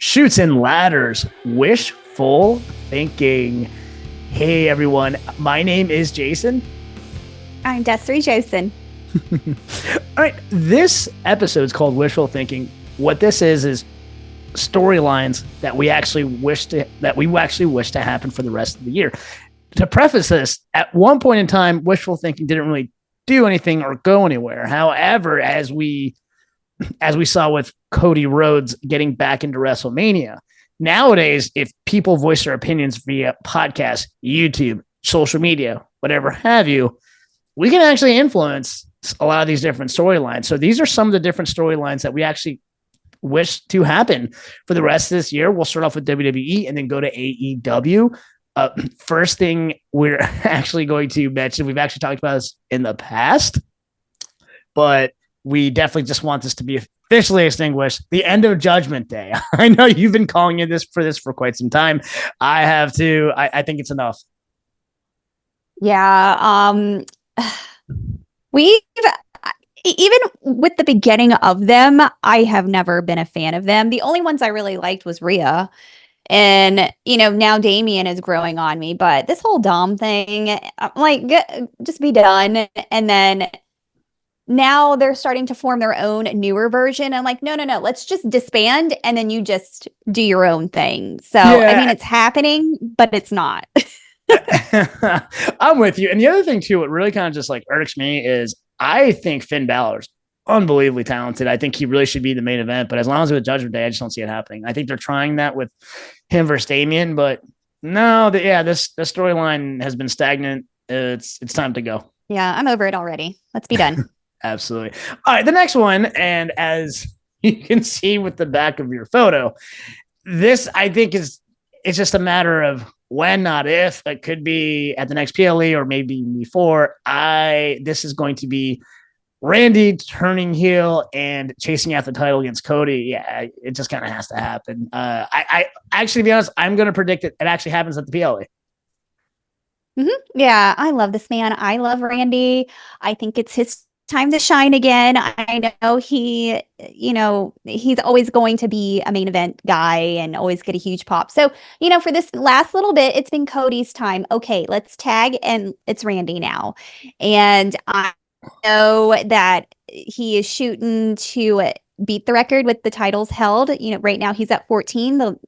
Shoots and ladders, wishful thinking. Hey everyone, my name is Jason. I'm Desiree Josen. All right, this episode is called Wishful Thinking. What this is storylines that we actually wish to happen for the rest of the year. To preface this, at one point in time, wishful thinking didn't really do anything or go anywhere. However, as we saw with Cody Rhodes getting back into WrestleMania, nowadays, if people voice their opinions via podcast, YouTube, social media, whatever have you, we can actually influence a lot of these different storylines. So these are some of the different storylines that we actually wish to happen for the rest of this year. We'll start off with WWE and then go to AEW. First thing we're actually going to mention, we've actually talked about this in the past, but we definitely just want this to be officially extinguished. The end of Judgment Day. I know you've been calling it this for quite some time. I have too. I think it's enough. Yeah. We've even with the beginning of them, I have never been a fan of them. The only ones I really liked was Rhea. And, now Damien is growing on me, but this whole Dom thing, I'm like, just be done. And then now they're starting to form their own newer version. I'm like, no, let's just disband. And then you just do your own thing. So, yeah. I mean, it's happening, but it's not. I'm with you. And the other thing too, what really kind of just like irks me is I think Finn Balor's unbelievably talented. I think he really should be the main event, but as long as it's with Judgment Day, I just don't see it happening. I think they're trying that with him versus Damien, but no, this storyline has been stagnant. It's time to go. Yeah, I'm over it already. Let's be done. Absolutely. All right, the next one, and as you can see with the back of your photo, this I think it's just a matter of when, not if. It could be at the next PLE or maybe before. This is going to be Randy turning heel and chasing after the title against Cody. Yeah, it just kind of has to happen. I actually, to be honest, I'm going to predict it actually happens at the PLE. Mm-hmm. Yeah, I love this man. I love Randy. I think it's his time to shine again. I know he's always going to be a main event guy and always get a huge pop. So, for this last little bit, it's been Cody's time. Okay, let's tag and it's Randy now. And I know that he is shooting to beat the record with the titles held. Right now he's at 14.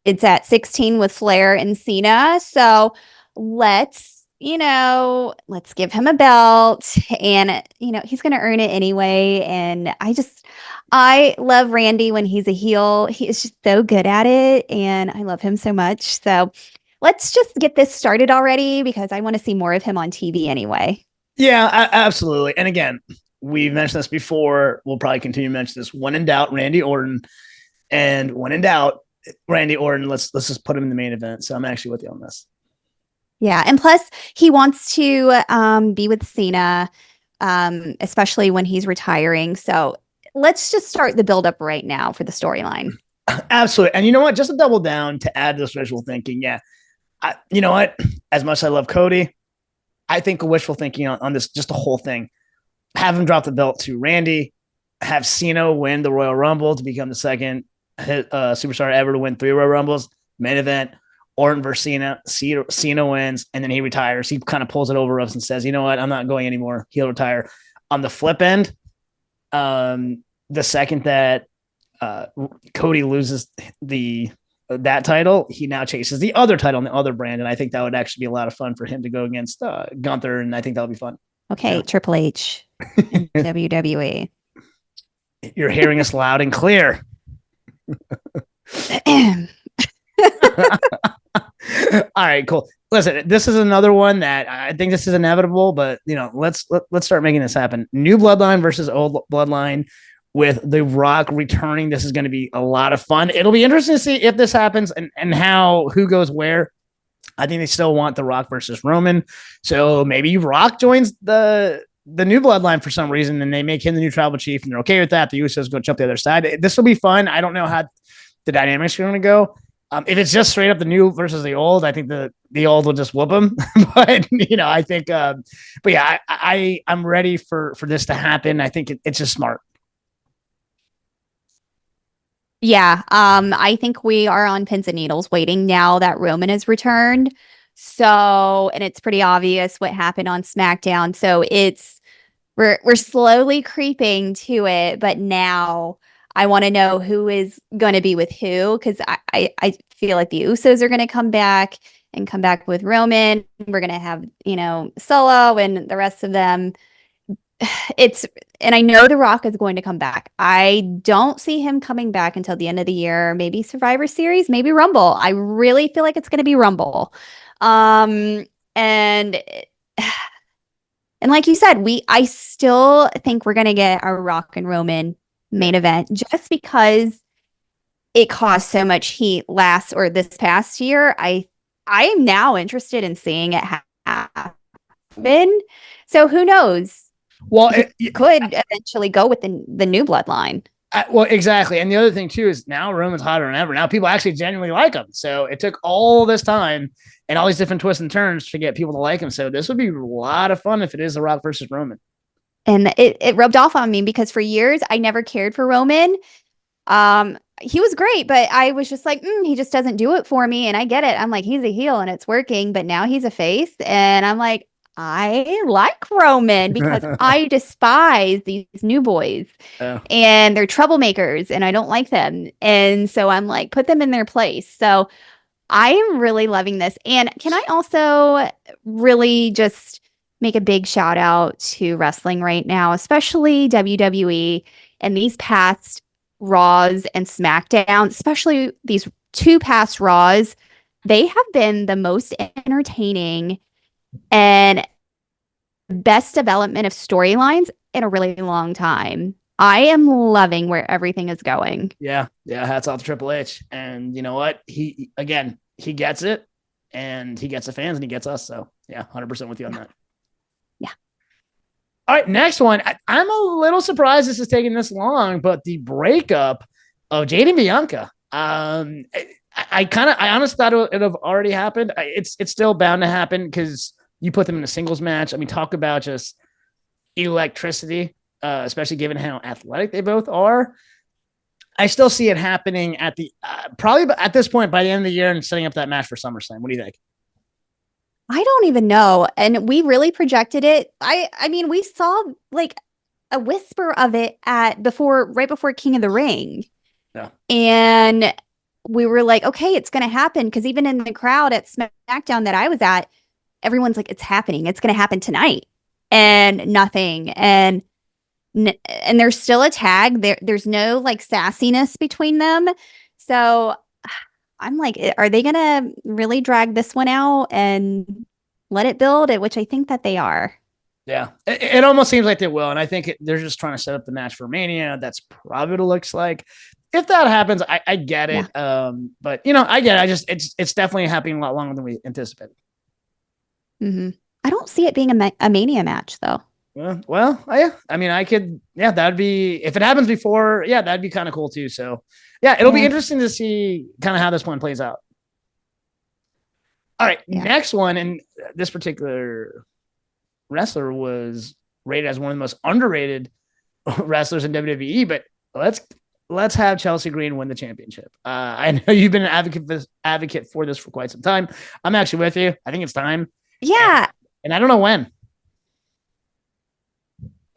It's at 16 with Flair and Cena. So let's give him a belt and, he's going to earn it anyway. And I love Randy when he's a heel. He is just so good at it. And I love him so much. So let's just get this started already because I want to see more of him on TV anyway. Yeah, absolutely. And again, we've mentioned this before. We'll probably continue to mention this. When in doubt, Randy Orton. And when in doubt, Randy Orton, let's just put him in the main event. So I'm actually with you on this. Yeah. And plus he wants to be with Cena, especially when he's retiring. So let's just start the buildup right now for the storyline. Absolutely. And you know what? Just to double down to add this wishful thinking. Yeah. You know what? As much as I love Cody, I think a wishful thinking on this, just the whole thing, have him drop the belt to Randy, have Cena win the Royal Rumble to become the second superstar ever to win 3 Royal Rumbles, main event, Orton versus Cena. Cena wins, and then he retires. He kind of pulls it over us and says, you know what? I'm not going anymore. He'll retire. On the flip end, the second that Cody loses that title, he now chases the other title on the other brand. And I think that would actually be a lot of fun for him to go against Gunther. And I think that'll be fun. Okay. Yeah. Triple H in WWE. You're hearing us loud and clear. All right, cool. Listen, this is another one that I think this is inevitable, but let's start making this happen. New Bloodline versus old Bloodline with The Rock returning. This is going to be a lot of fun. It'll be interesting to see if this happens and who goes where. I think they still want The Rock versus Roman. So maybe Rock joins the New Bloodline for some reason and they make him the new tribal chief and they're okay with that. The Usos go jump the other side. This will be fun. I don't know how the dynamics are going to go. If it's just straight up the new versus the old, I think the old will just whoop them. But I think, but yeah, I'm ready for this to happen. I think it's just smart. Yeah, I think we are on pins and needles waiting now that Roman has returned. So, and it's pretty obvious what happened on SmackDown. So we're slowly creeping to it, but now I want to know who is going to be with who because I feel like the Usos are going to come back and come back with Roman. We're going to have, Solo and the rest of them. It's and I know The Rock is going to come back. I don't see him coming back until the end of the year, maybe Survivor Series, maybe Rumble. I really feel like it's going to be Rumble. Um and and like you said, I still think we're going to get a Rock and Roman Yeah. main event just because it caused so much heat last or this past year. I am now interested in seeing it happen. So who knows? Well, He could eventually go with the new bloodline. well, exactly. And the other thing too is now Roman's hotter than ever. Now people actually genuinely like him. So it took all this time and all these different twists and turns to get people to like him. So this would be a lot of fun if it is The Rock versus Roman. And it rubbed off on me because for years I never cared for Roman. He was great, but I was just like, he just doesn't do it for me. And I get it. I'm like, he's a heel and it's working, but now he's a face. And I'm like, I like Roman because I despise these new boys Oh. and they're troublemakers and I don't like them. And so I'm like, put them in their place. So I am really loving this. And can I also really just make a big shout out to wrestling right now, especially WWE and these past Raws and SmackDown, especially these two past Raws. They have been the most entertaining and best development of storylines in a really long time. I am loving where everything is going. Yeah. Yeah. Hats off to Triple H. And you know what? He gets it and he gets the fans and he gets us. So yeah, 100% with you on that. Yeah. All right. Next one. I'm a little surprised this is taking this long, but the breakup of Jade and Bianca. I honestly thought it would have already happened. It's still bound to happen because you put them in a singles match. I mean, talk about just electricity, especially given how athletic they both are. I still see it happening at the probably at this point by the end of the year and setting up that match for SummerSlam. What do you think? I don't even know. And we really projected it. I mean, we saw like a whisper of it right before King of the Ring. No. And we were like, okay, it's going to happen. Because even in the crowd at SmackDown that I was at, everyone's like, it's happening. It's going to happen tonight. And nothing. And there's still a tag. There's no like sassiness between them. So I'm like, are they going to really drag this one out and let it build? Which I think that they are. Yeah, it almost seems like they will. And I think they're just trying to set up the match for Mania. That's probably what it looks like. If that happens, I get it. Yeah. But I get it. It's definitely happening a lot longer than we anticipated. Mm-hmm. I don't see it being a Mania match though. Well, yeah. I mean, that'd be, if it happens before, yeah, that'd be kind of cool too. So yeah, it'll be interesting to see kind of how this one plays out. All right. Yeah. Next one. And this particular wrestler was rated as one of the most underrated wrestlers in WWE, but let's have Chelsea Green win the championship. I know you've been an advocate for this for quite some time. I'm actually with you. I think it's time. Yeah. And I don't know when.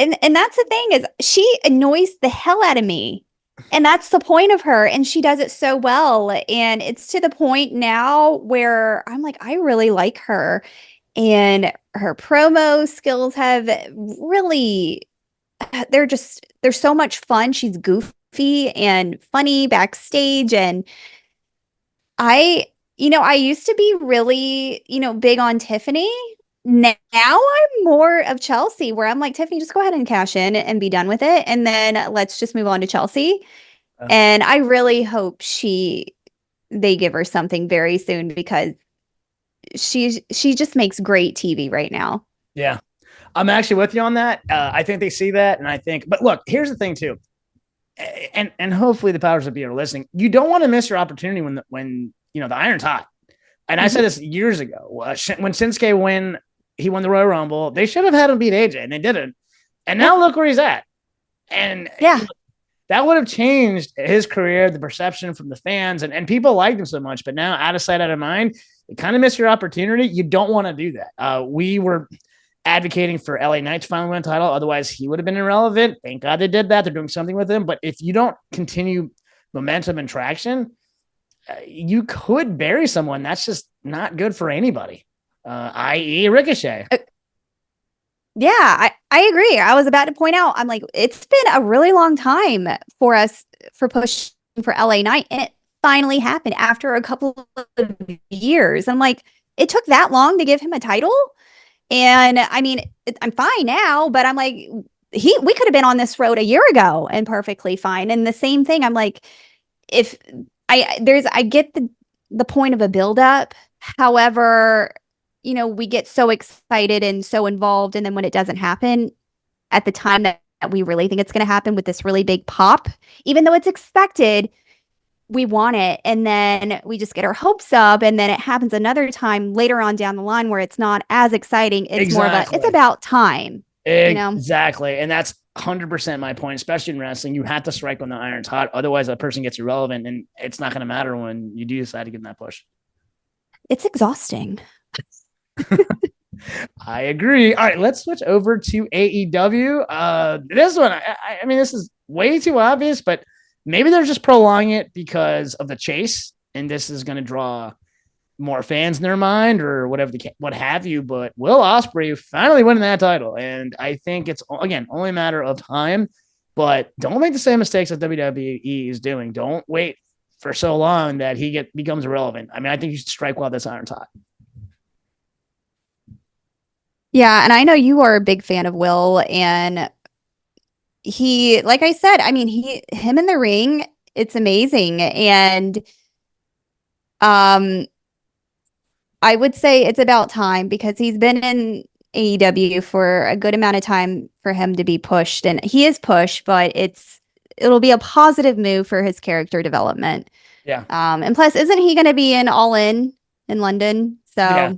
And that's the thing is she annoys the hell out of me. And that's the point of her. And she does it so well. And it's to the point now where I'm like, I really like her. And her promo skills have really, they're so much fun. She's goofy and funny backstage. And I used to be really, big on Tiffany. Now I'm more of Chelsea, where I'm like, Tiffany, just go ahead and cash in and be done with it. And then let's just move on to Chelsea. And I really hope they give her something very soon because she just makes great TV right now. Yeah, I'm actually with you on that. I think they see that. And but look, here's the thing too. And hopefully the powers that be are listening. You don't want to miss your opportunity when the iron's hot. And I said this years ago. When Shinsuke he won the Royal Rumble. They should have had him beat AJ, and they didn't. And now look where he's at. And that would have changed his career, the perception from the fans, and people liked him so much. But now, out of sight, out of mind, you kind of miss your opportunity. You don't want to do that. We were advocating for LA Knight's finally win title. Otherwise, he would have been irrelevant. Thank God they did that. They're doing something with him. But if you don't continue momentum and traction, you could bury someone. That's just not good for anybody, i.e. Ricochet. Yeah, I agree. I was about to point out, I'm like, it's been a really long time for us for pushing for LA Knight. And it finally happened after a couple of years. I'm like, it took that long to give him a title. And I mean, I'm fine now, but I'm like, we could have been on this road a year ago and perfectly fine. And the same thing, I'm like, if I get the point of a buildup. However, we get so excited and so involved. And then when it doesn't happen at the time that we really think it's going to happen with this really big pop, even though it's expected, we want it. And then we just get our hopes up. And then it happens another time later on down the line where it's not as exciting. It's more of it's about time. Exactly. And that's 100% my point, especially in wrestling. You have to strike when the iron's hot. Otherwise, that person gets irrelevant, and it's not going to matter when you do decide to give them that push. It's exhausting. I agree. All right, let's switch over to AEW. This one, I mean, this is way too obvious, but maybe they're just prolonging it because of the chase, and this is going to draw more fans in their mind or whatever, what have you. But Will Ospreay finally winning that title, and I think it's, again, only a matter of time. But don't make the same mistakes that WWE is doing. Don't wait for so long that he becomes irrelevant. I mean, I think you should strike while this iron's hot. Yeah, and I know you are a big fan of Will, and he, like I said, I mean, him in the ring, it's amazing. And I would say it's about time because he's been in AEW for a good amount of time for him to be pushed, and he is pushed, but it'll be a positive move for his character development. Yeah. And plus, isn't he going to be in All In London? So yeah.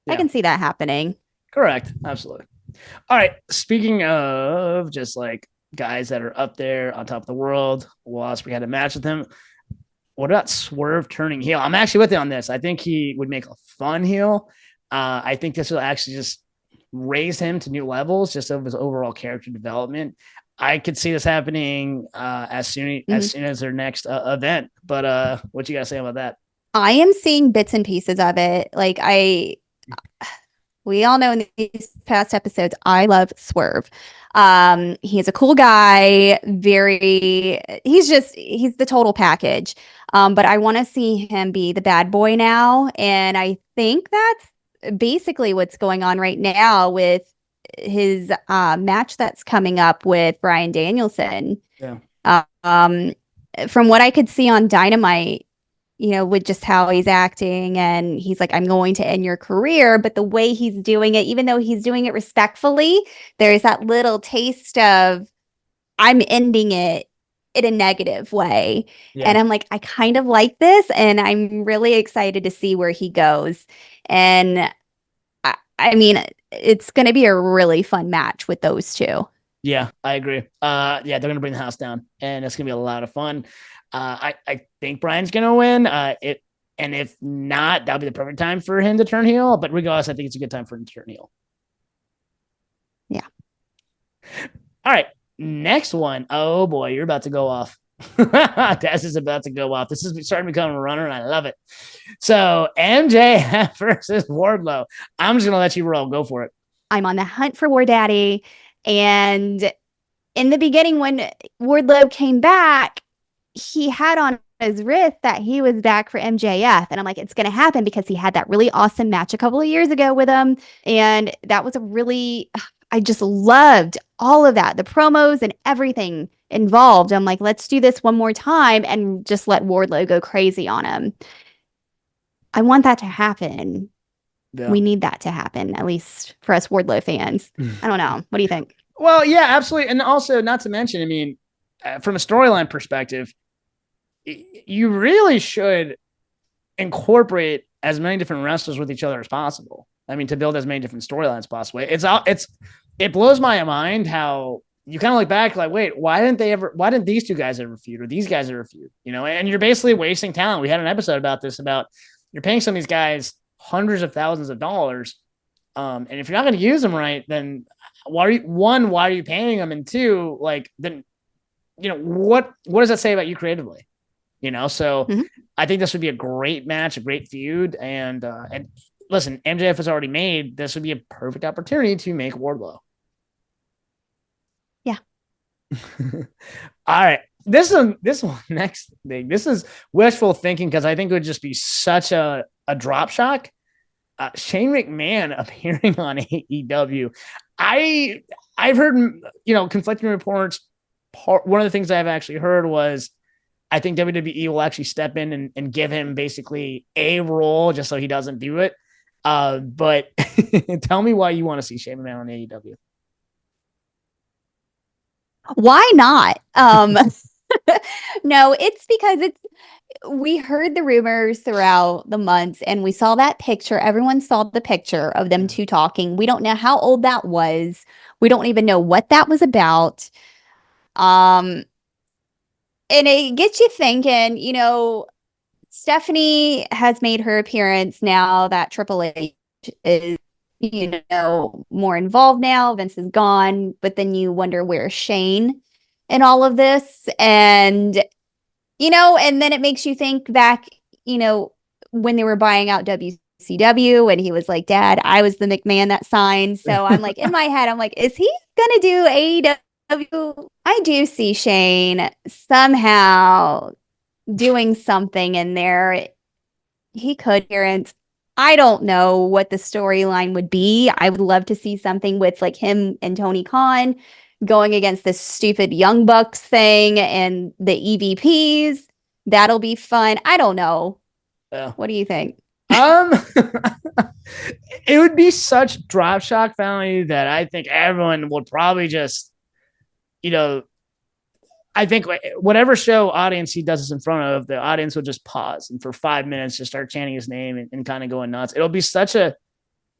I can see that happening. Correct. Absolutely. All right. Speaking of just like guys that are up there on top of the world, Will Ospreay had a match with him. What about Swerve turning heel? I'm actually with you on this. I think he would make a fun heel. I think this will actually just raise him to new levels just of his overall character development. I could see this happening as soon as their next event. But what you got to say about that? I am seeing bits and pieces of it. Like we all know in these past episodes, I love Swerve. He's a cool guy. He's the total package. But I want to see him be the bad boy now. And I think that's basically what's going on right now with his match that's coming up with Bryan Danielson. Yeah. From what I could see on Dynamite, with just how he's acting, and he's like, I'm going to end your career. But the way he's doing it, even though he's doing it respectfully, there's that little taste of I'm ending it in a negative way. Yeah. And I'm like, I kind of like this, and I'm really excited to see where he goes. And I mean, it's going to be a really fun match with those two. Yeah, I agree. Yeah, they're going to bring the house down, and it's going to be a lot of fun. I think Bryan's going to win. And if not, that'll be the perfect time for him to turn heel. But regardless, I think it's a good time for him to turn heel. Yeah. All right. Next one. Oh boy, you're about to go off. Taz is about to go off. This is starting to become a runner, and I love it. So MJF versus Wardlow. I'm just going to let you roll. Go for it. I'm on the hunt for War Daddy. And in the beginning, when Wardlow came back, he had on his wrist that he was back for MJF. And I'm like, it's going to happen because he had that really awesome match a couple of years ago with him. And that was I just loved all of that, the promos and everything involved. I'm like, let's do this one more time and just let Wardlow go crazy on him. I want that to happen. Yeah. We need that to happen, at least for us Wardlow fans. I don't know. What do you think? Well, yeah, absolutely. And also, not to mention, I mean, from a storyline perspective, you really should incorporate as many different wrestlers with each other as possible. I mean, to build as many different storylines as possible. It blows my mind how you kind of look back like, wait, why didn't these two guys ever feud or these guys ever feud? And you're basically wasting talent. We had an episode about this, about you're paying some of these guys hundreds of thousands of dollars. And if you're not going to use them right, then why are you paying them? And two, like, then, what does that say about you creatively? So I think this would be a great match, a great feud. And listen, MJF has already made, this would be a perfect opportunity to make Wardlow. Yeah. All right. This one, next thing. This is wishful thinking because I think it would just be such a drop shock. Shane McMahon appearing on AEW. I've heard conflicting reports. One of the things I've actually heard was I think WWE will actually step in and give him basically a role just so he doesn't do it. But tell me why you want to see Shane McMahon on AEW. Why not? No, it's because we heard the rumors throughout the months and we saw that picture. Everyone saw the picture of them two talking. We don't know how old that was. We don't even know what that was about. And it gets you thinking, Stephanie has made her appearance now that Triple H is, more involved now. Vince is gone, but then you wonder where's Shane in all of this. And, and then it makes you think back, when they were buying out WCW and he was like, Dad, I was the McMahon that signed. So I'm like, in my head, I'm like, is he going to do AEW? I do see Shane somehow doing something in there. He could hear. I don't know what the storyline would be. I would love to see something with like him and Tony Khan going against this stupid Young Bucks thing and the EVPs. That'll be fun. I don't know. Yeah. What do you think? It would be such drop shock value that I think everyone would probably just, I think whatever show audience he does this in front of, the audience will just pause and for 5 minutes just start chanting his name and kind of going nuts. It'll be such a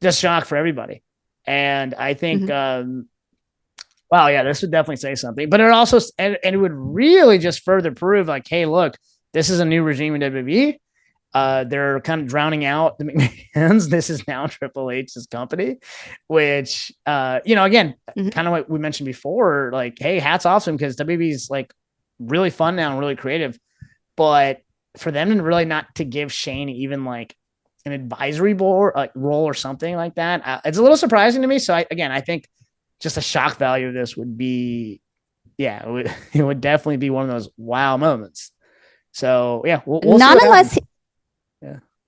just shock for everybody. And I think, wow, yeah, this would definitely say something. But it also, and it would really just further prove like, hey, look, this is a new regime in WWE. They're kind of drowning out the McMahons. This is now Triple H's company, which, again, kind of what we mentioned before, like, hey, hats off to him because WWE's like really fun now and really creative. But for them to really not to give Shane even like an advisory board, like role or something like that, it's a little surprising to me. So I think just a shock value of this would be, it would definitely be one of those wow moments. So yeah, we'll not unless.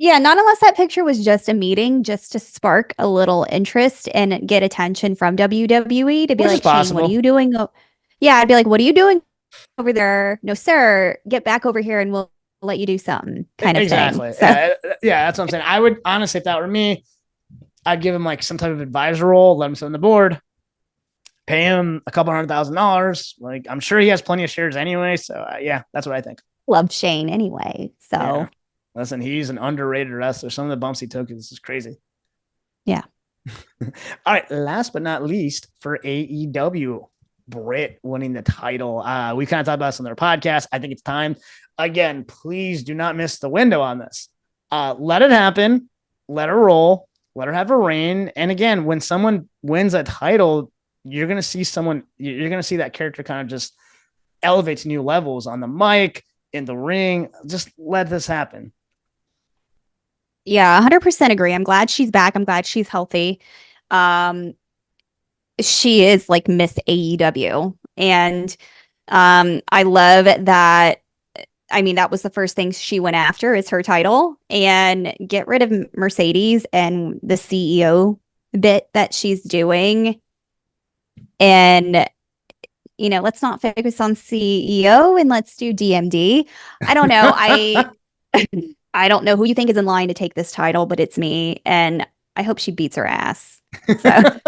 Not unless that picture was just a meeting just to spark a little interest and get attention from WWE to be like, Shane, what are you doing? I'd be like, what are you doing over there? No, sir, get back over here and we'll let you do something kind of thing. So. Yeah, that's what I'm saying. I would honestly, if that were me, I'd give him like some type of advisor role, let him sit on the board, pay him a couple $100,000. Like, I'm sure he has plenty of shares anyway. So that's what I think. Love Shane anyway. So. Yeah. Listen, he's an underrated wrestler. Some of the bumps he took is just crazy. Yeah. All right. Last but not least, for AEW, Britt winning the title. We kind of talked about this on their podcast. I think it's time. Again, please do not miss the window on this. Let it happen. Let her roll. Let her have a reign. And again, when someone wins a title, you're going to see that character kind of just elevate to new levels on the mic, in the ring. Just let this happen. Yeah, 100% agree. I'm glad she's back. I'm glad she's healthy. She is like Miss AEW. And I love that. I mean, that was the first thing she went after is her title and get rid of Mercedes and the CEO bit that she's doing. And, let's not focus on CEO and let's do DMD. I don't know. I don't know who you think is in line to take this title, but it's me. And I hope she beats her ass. So,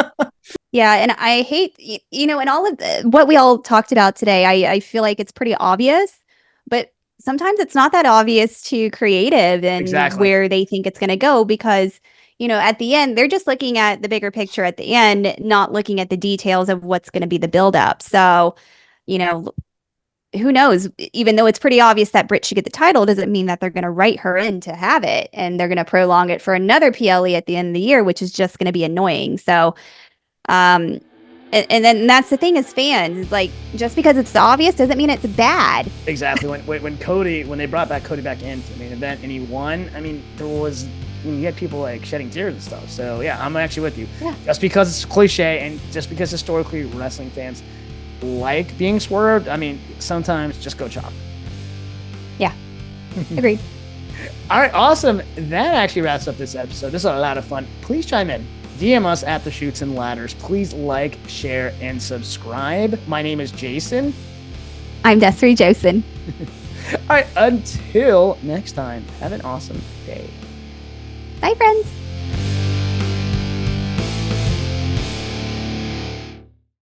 yeah. And I hate, in all of what we all talked about today, I feel like it's pretty obvious, but sometimes it's not that obvious to creative and where they think it's going to go because, at the end, they're just looking at the bigger picture at the end, not looking at the details of what's going to be the buildup. So, who knows? Even though it's pretty obvious that Britt should get the title, doesn't mean that they're going to write her in to have it, and they're going to prolong it for another PLE at the end of the year, which is just going to be annoying. So, and then that's the thing as fans, like, just because it's obvious doesn't mean it's bad. Exactly. When they brought Cody back into the main event and he won, I mean, you had people like shedding tears and stuff. So yeah, I'm actually with you. Yeah. Just because it's cliche and just because historically wrestling fans like being swerved, I mean, sometimes just go chop. Yeah. Agreed. All right, awesome. That actually wraps up this episode. This is a lot of fun. Please chime in. DM us at the Chutes and Ladders. Please like, share, and subscribe. My name is Jason. I'm Desiree Josen. All right, until next time, have an awesome day. Bye, friends.